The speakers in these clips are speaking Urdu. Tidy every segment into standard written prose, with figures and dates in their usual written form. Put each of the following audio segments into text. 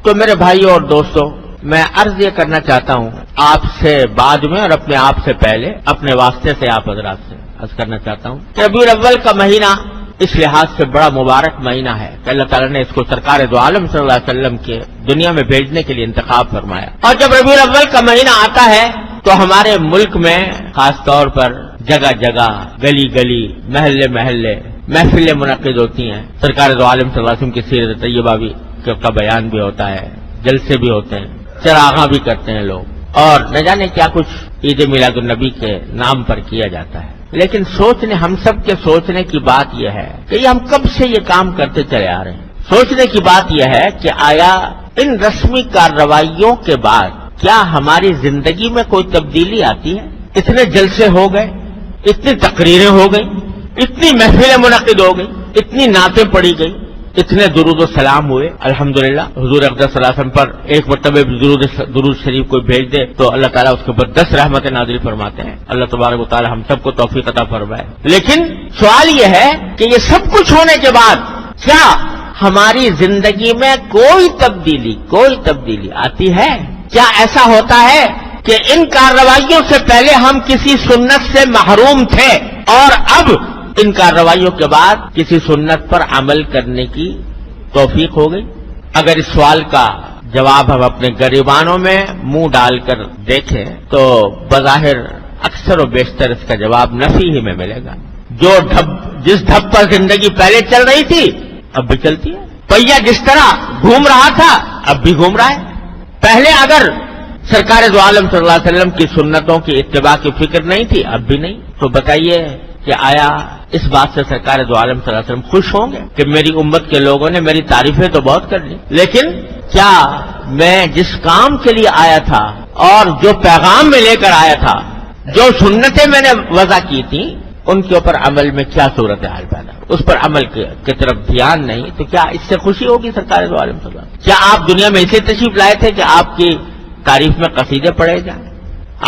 تو میرے بھائیوں اور دوستوں، میں عرض یہ کرنا چاہتا ہوں آپ سے بعد میں اور اپنے آپ سے پہلے، اپنے واسطے سے آپ حضرات سے عرض کرنا چاہتا ہوں کہ ربیع الاول کا مہینہ اس لحاظ سے بڑا مبارک مہینہ ہے کہ اللہ تعالیٰ نے اس کو سرکار دو عالم صلی اللہ علیہ وسلم کے دنیا میں بھیجنے کے لیے انتخاب فرمایا. اور جب ربیع الاول کا مہینہ آتا ہے تو ہمارے ملک میں خاص طور پر جگہ جگہ، گلی گلی، محلے محلے محفلیں منعقد ہوتی ہیں. سرکار دو عالم صلی اللہ علیہ وسلم کی سیرت طیبہ بھی کا بیان بھی ہوتا ہے، جلسے بھی ہوتے ہیں، چراغاں بھی کرتے ہیں لوگ، اور نہ جانے کیا کچھ عید میلاد النبی کے نام پر کیا جاتا ہے. لیکن ہم سب کے سوچنے کی بات یہ ہے کہ یہ ہم کب سے یہ کام کرتے چلے آ رہے ہیں. سوچنے کی بات یہ ہے کہ آیا ان رسمی کارروائیوں کے بعد کیا ہماری زندگی میں کوئی تبدیلی آتی ہے؟ اتنے جلسے ہو گئے، اتنی تقریریں ہو گئی، اتنی محفلیں منعقد ہو گئی، اتنی نعتیں پڑھی گئی، اتنے درود و سلام ہوئے. الحمدللہ حضور اقدس صلی اللہ علیہ وسلم پر ایک مرتبہ درود شریف کوئی بھیج دے تو اللہ تعالیٰ اس کے اوپر 10 رحمتیں نازل فرماتے ہیں. اللہ تبارک و تعالیٰ ہم سب کو توفیق عطا فرمائے. لیکن سوال یہ ہے کہ یہ سب کچھ ہونے کے بعد کیا ہماری زندگی میں کوئی تبدیلی آتی ہے؟ کیا ایسا ہوتا ہے کہ ان کارروائیوں سے پہلے ہم کسی سنت سے محروم تھے اور اب ان کارروائیوں کے بعد کسی سنت پر عمل کرنے کی توفیق ہو گئی؟ اگر اس سوال کا جواب ہم اپنے گریبانوں میں منہ ڈال کر دیکھیں تو بظاہر اکثر و بیشتر اس کا جواب نفی ہی میں ملے گا. جس ڈھب پر زندگی پہلے چل رہی تھی اب بھی چلتی ہے. پہیا جس طرح گھوم رہا تھا اب بھی گھوم رہا ہے. پہلے اگر سرکار دو عالم صلی اللہ علیہ وسلم کی سنتوں کی اتباع کی فکر نہیں تھی اب بھی نہیں. تو بتائیے کہ آیا اس بات سے سرکار دو عالم صلی اللہ علیہ وسلم خوش ہوں گے کہ میری امت کے لوگوں نے میری تعریفیں تو بہت کر لی، لیکن کیا میں جس کام کے لیے آیا تھا اور جو پیغام میں لے کر آیا تھا، جو سنتیں میں نے وضع کی تھیں، ان کے اوپر عمل میں کیا صورتحال پیدا، اس پر عمل کی طرف دھیان نہیں، تو کیا اس سے خوشی ہوگی سرکار دو عالم صلی اللہ علیہ وسلم؟ کیا آپ دنیا میں اسے تشریف لائے تھے کہ آپ کی تعریف میں قصیدے پڑھے جائیں؟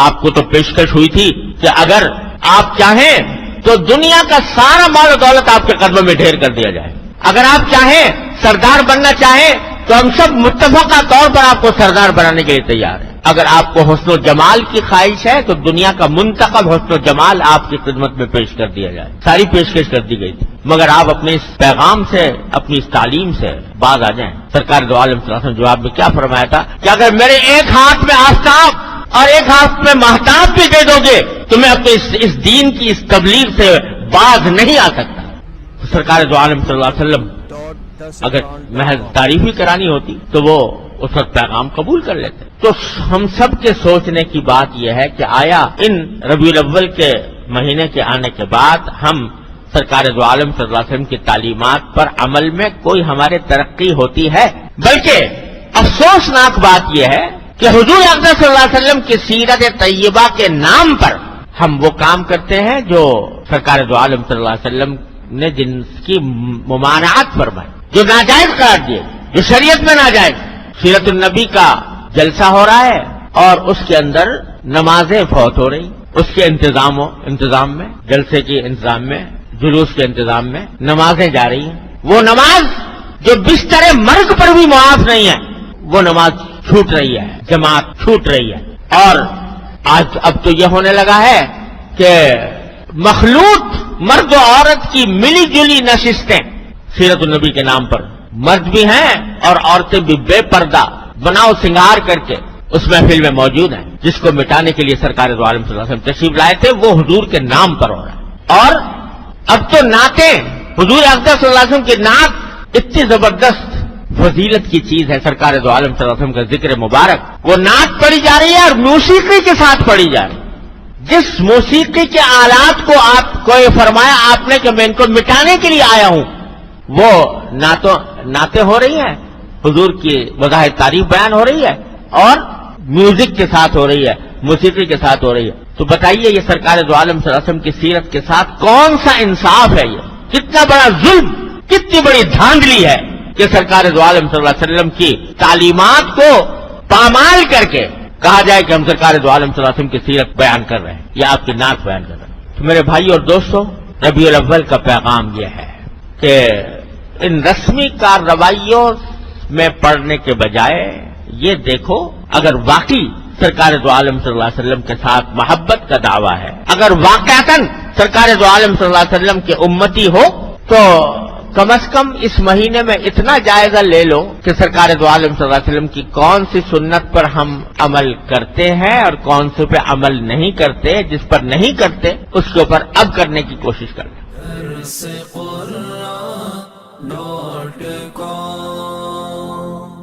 آپ کو تو پیشکش ہوئی تھی کہ اگر آپ چاہیں تو دنیا کا سارا مال و دولت آپ کے قدموں میں ڈھیر کر دیا جائے. اگر آپ چاہیں، سردار بننا چاہیں تو ہم سب متفقہ طور پر آپ کو سردار بنانے کے لیے تیار ہیں. اگر آپ کو حسن و جمال کی خواہش ہے تو دنیا کا منتخب حسن و جمال آپ کی خدمت میں پیش کر دیا جائے. ساری پیشکش کر دی گئی تھی، مگر آپ اپنے اس پیغام سے، اپنی اس تعلیم سے باز آ جائیں. سرکار دو عالم صلی اللہ علیہ وسلم جواب میں کیا فرمایا تھا کہ اگر میرے ایک ہاتھ میں آفتاب اور ایک ہاتھ میں مہتاب بھی دے دو گے تو میں اپنے اس دین کی اس تبلیغ سے باز نہیں آ سکتا. سرکار دو عالم صلی اللہ علیہ وسلم اگر محض تعریف ہی کرانی ہوتی تو وہ اس وقت پیغام قبول کر لیتے. تو ہم سب کے سوچنے کی بات یہ ہے کہ آیا ان ربیع الاول کے مہینے کے آنے کے بعد ہم سرکار دو عالم صلی اللہ علیہ وسلم کی تعلیمات پر عمل میں کوئی ہمارے ترقی ہوتی ہے؟ بلکہ افسوسناک بات یہ ہے کہ حضور اقدس صلی اللہ علیہ وسلم کی سیرت طیبہ کے نام پر ہم وہ کام کرتے ہیں جو سرکار دو عالم صلی اللہ علیہ وسلم نے جن کی ممانعت فرمائی، جو ناجائز قرار دیے، جو شریعت میں ناجائز. سیرت النبی کا جلسہ ہو رہا ہے اور اس کے اندر نمازیں فوت ہو رہی، اس کے انتظام میں، جلسے کے انتظام میں، جلوس کے انتظام میں نمازیں جا رہی ہیں. وہ نماز جو بستر مرگ پر بھی معاف نہیں ہے، وہ نماز چھوٹ رہی ہے، جماعت چھوٹ رہی ہے. اور آج اب تو یہ ہونے لگا ہے کہ مخلوط مرد و عورت کی ملی جلی نشستیں سیرت النبی کے نام پر، مرد بھی ہیں اور عورتیں بھی بے پردہ بناؤ سنگار کر کے اس محفل میں موجود ہیں. جس کو مٹانے کے لیے سرکار دو عالم صلی اللہ علیہ وسلم تشریف لائے تھے وہ حضور کے نام پر ہو رہا ہے. اور اب تو نعتیں، حضور اقدس صلی اللہ علیہ وسلم کی نعت اتنی زبردست فضیلت کی چیز ہے. سرکار دو عالم صلی اللہ علیہ وسلم کا ذکر مبارک، وہ نعت پڑھی جا رہی ہے اور موسیقی کے ساتھ پڑھی جا رہی ہے. جس موسیقی کے آلات کو آپ کو یہ فرمایا آپ نے کہ میں ان کو مٹانے کے لیے آیا ہوں، وہ نعتیں ہو رہی ہیں، حضور کی بظاہر تعریف بیان ہو رہی ہے اور میوزک کے ساتھ ہو رہی ہے، موسیقی کے ساتھ ہو رہی ہے. تو بتائیے یہ سرکار دو عالم صلی اللہ علیہ وسلم کی سیرت کے ساتھ کون سا انصاف ہے؟ یہ کتنا بڑا ظلم، کتنی بڑی دھاندلی ہے کہ سرکار دو عالم صلی اللہ علیہ وسلم کی تعلیمات کو پامال کر کے کہا جائے کہ ہم سرکار دو عالم صلی اللہ علیہ وسلم کی سیرت بیان کر رہے ہیں یا آپ کی نعت بیان کر رہے ہیں. تو میرے بھائی اور دوستو، ربیع الاول کا پیغام یہ ہے کہ ان رسمی کارروائیوں میں پڑھنے کے بجائے یہ دیکھو اگر واقعی سرکار دو عالم صلی اللہ علیہ وسلم کے ساتھ محبت کا دعویٰ ہے، اگر واقعتاً سرکار دو عالم صلی اللہ علیہ وسلم کے امتی ہو تو کم از کم اس مہینے میں اتنا جائزہ لے لو کہ سرکار دو عالم صلی اللہ علیہ وسلم کی کون سی سنت پر ہم عمل کرتے ہیں اور کون سی پہ عمل نہیں کرتے، جس پر نہیں کرتے اس کے اوپر اب کرنے کی کوشش کریں۔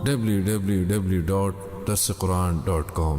www.darsequran.com